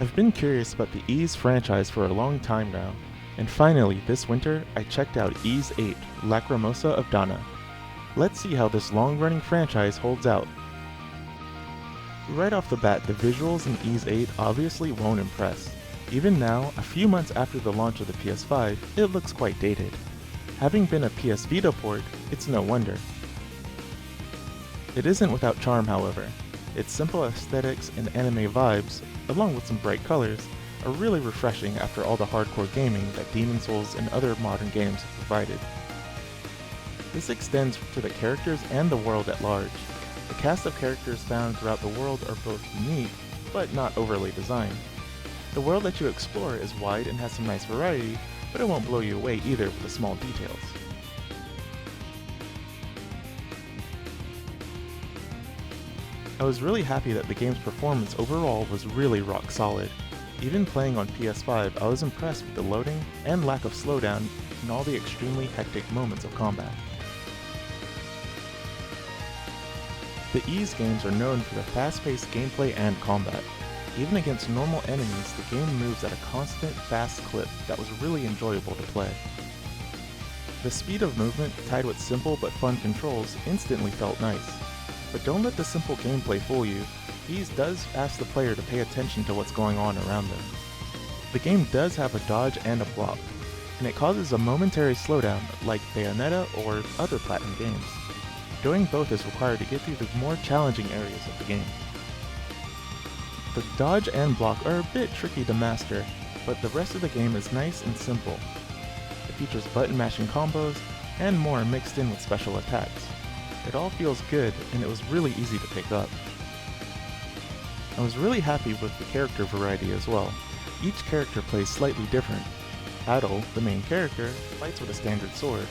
I've been curious about the Ys franchise for a long time now, and finally, this winter, I checked out Ys VIII Lacrimosa of Dana. Let's see how this long-running franchise holds out. Right off the bat, the visuals in Ys VIII obviously won't impress. Even now, a few months after the launch of the PS5, it looks quite dated. Having been a PS Vita port, it's no wonder. It isn't without charm, however. Its simple aesthetics and anime vibes, along with some bright colors, are really refreshing after all the hardcore gaming that Demon's Souls and other modern games have provided. This extends to the characters and the world at large. The cast of characters found throughout the world are both unique, but not overly designed. The world that you explore is wide and has some nice variety, but it won't blow you away either with the small details. I was really happy that the game's performance overall was really rock solid. Even playing on PS5, I was impressed with the loading and lack of slowdown in all the extremely hectic moments of combat. The Ys games are known for the fast-paced gameplay and combat. Even against normal enemies, the game moves at a constant, fast clip that was really enjoyable to play. The speed of movement, tied with simple but fun controls, instantly felt nice. But don't let the simple gameplay fool you. Ys does ask the player to pay attention to what's going on around them. The game does have a dodge and a block, and it causes a momentary slowdown like Bayonetta or other Platinum games. Doing both is required to get through the more challenging areas of the game. The dodge and block are a bit tricky to master, but the rest of the game is nice and simple. It features button mashing combos, and more mixed in with special attacks. It all feels good, and it was really easy to pick up. I was really happy with the character variety as well. Each character plays slightly different. Adol, the main character, fights with a standard sword,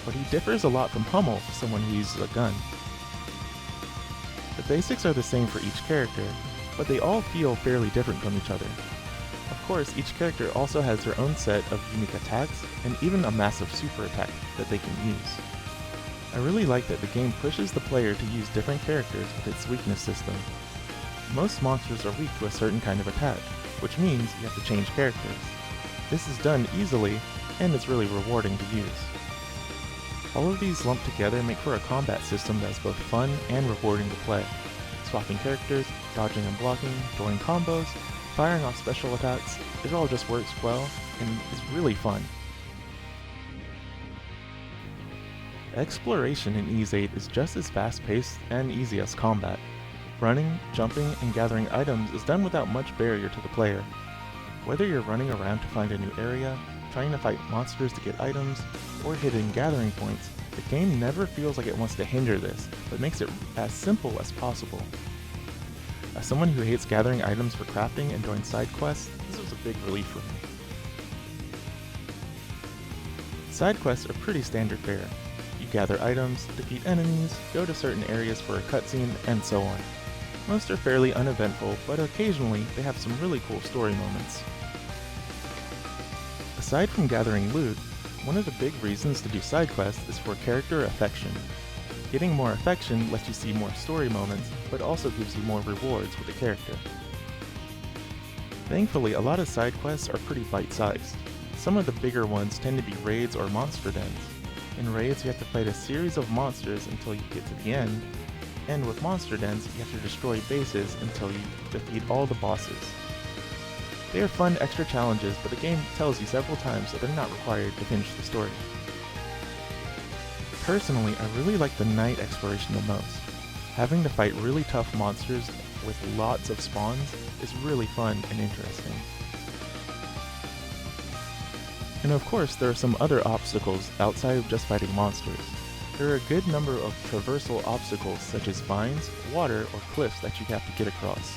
but he differs a lot from Hummel, someone who uses a gun. The basics are the same for each character, but they all feel fairly different from each other. Of course, each character also has their own set of unique attacks, and even a massive super attack that they can use. I really like that the game pushes the player to use different characters with its weakness system. Most monsters are weak to a certain kind of attack, which means you have to change characters. This is done easily, and it's really rewarding to use. All of these lumped together make for a combat system that is both fun and rewarding to play. Swapping characters, dodging and blocking, throwing combos, firing off special attacks, it all just works well, and is really fun. Exploration in Ys VIII is just as fast-paced and easy as combat. Running, jumping, and gathering items is done without much barrier to the player. Whether you're running around to find a new area, trying to fight monsters to get items, or hitting gathering points, the game never feels like it wants to hinder this, but makes it as simple as possible. As someone who hates gathering items for crafting and doing side quests, this was a big relief for me. Side quests are pretty standard fare. You gather items, defeat enemies, go to certain areas for a cutscene, and so on. Most are fairly uneventful, but occasionally they have some really cool story moments. Aside from gathering loot, one of the big reasons to do side quests is for character affection. Getting more affection lets you see more story moments, but also gives you more rewards with the character. Thankfully, a lot of side quests are pretty bite-sized. Some of the bigger ones tend to be raids or monster dens. In raids, you have to fight a series of monsters until you get to the end, and with monster dens, you have to destroy bases until you defeat all the bosses. They are fun extra challenges, but the game tells you several times that they're not required to finish the story. Personally, I really like the night exploration the most. Having to fight really tough monsters with lots of spawns is really fun and interesting. And of course, there are some other obstacles outside of just fighting monsters. There are a good number of traversal obstacles such as vines, water, or cliffs that you have to get across.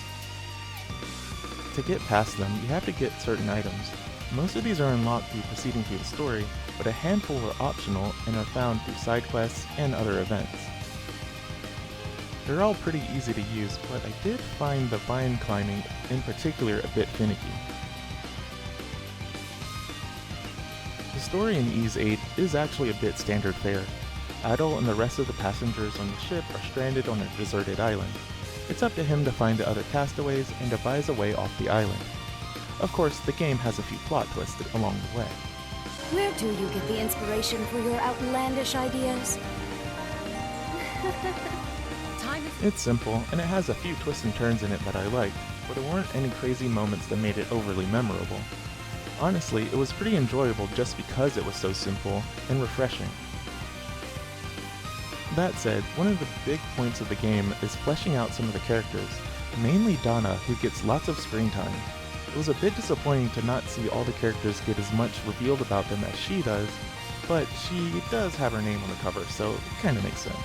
To get past them, you have to get certain items. Most of these are unlocked through proceeding through the story, but a handful are optional and are found through side quests and other events. They're all pretty easy to use, but I did find the vine climbing in particular a bit finicky. The story in Ys VIII is actually a bit standard fare. Adol and the rest of the passengers on the ship are stranded on a deserted island. It's up to him to find the other castaways and devise a way off the island. Of course, the game has a few plot twists along the way. Where do you get the inspiration for your outlandish ideas? It's simple, and it has a few twists and turns in it that I liked, but there weren't any crazy moments that made it overly memorable. Honestly, it was pretty enjoyable just because it was so simple and refreshing. That said, one of the big points of the game is fleshing out some of the characters, mainly Donna, who gets lots of screen time. It was a bit disappointing to not see all the characters get as much revealed about them as she does, but she does have her name on the cover, so it kinda makes sense.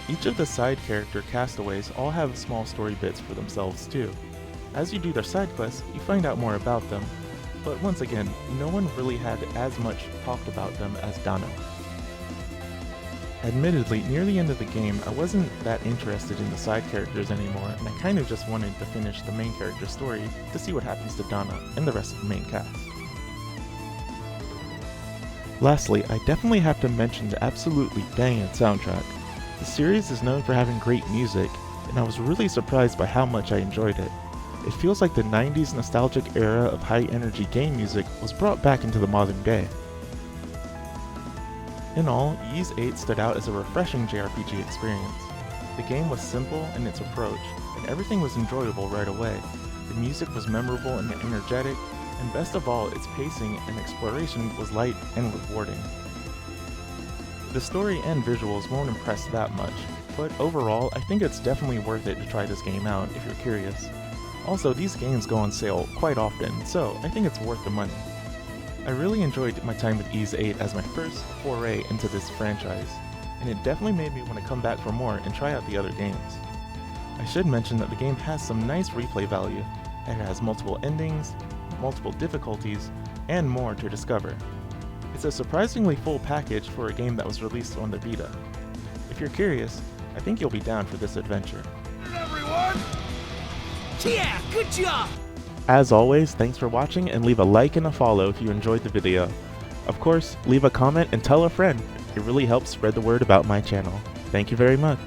Each of the side character castaways all have small story bits for themselves too. As you do their side quests, you find out more about them, but once again, no one really had as much talked about them as Donna. Admittedly, near the end of the game, I wasn't that interested in the side characters anymore, and I kind of just wanted to finish the main character's story to see what happens to Donna and the rest of the main cast. Lastly, I definitely have to mention the absolutely banging soundtrack. The series is known for having great music, and I was really surprised by how much I enjoyed it. It feels like the 90s nostalgic era of high-energy game music was brought back into the modern day. In all, Ys 8 stood out as a refreshing JRPG experience. The game was simple in its approach, and everything was enjoyable right away. The music was memorable and energetic, and best of all, its pacing and exploration was light and rewarding. The story and visuals won't impress that much, but overall, I think it's definitely worth it to try this game out if you're curious. Also, these games go on sale quite often, so I think it's worth the money. I really enjoyed my time with Ys 8 as my first foray into this franchise, and it definitely made me want to come back for more and try out the other games. I should mention that the game has some nice replay value, and it has multiple endings, multiple difficulties, and more to discover. It's a surprisingly full package for a game that was released on the Vita. If you're curious, I think you'll be down for this adventure. Everyone! Yeah, good job! As always, thanks for watching, and leave a like and a follow if you enjoyed the video. Of course, leave a comment and tell a friend. It really helps spread the word about my channel. Thank you very much.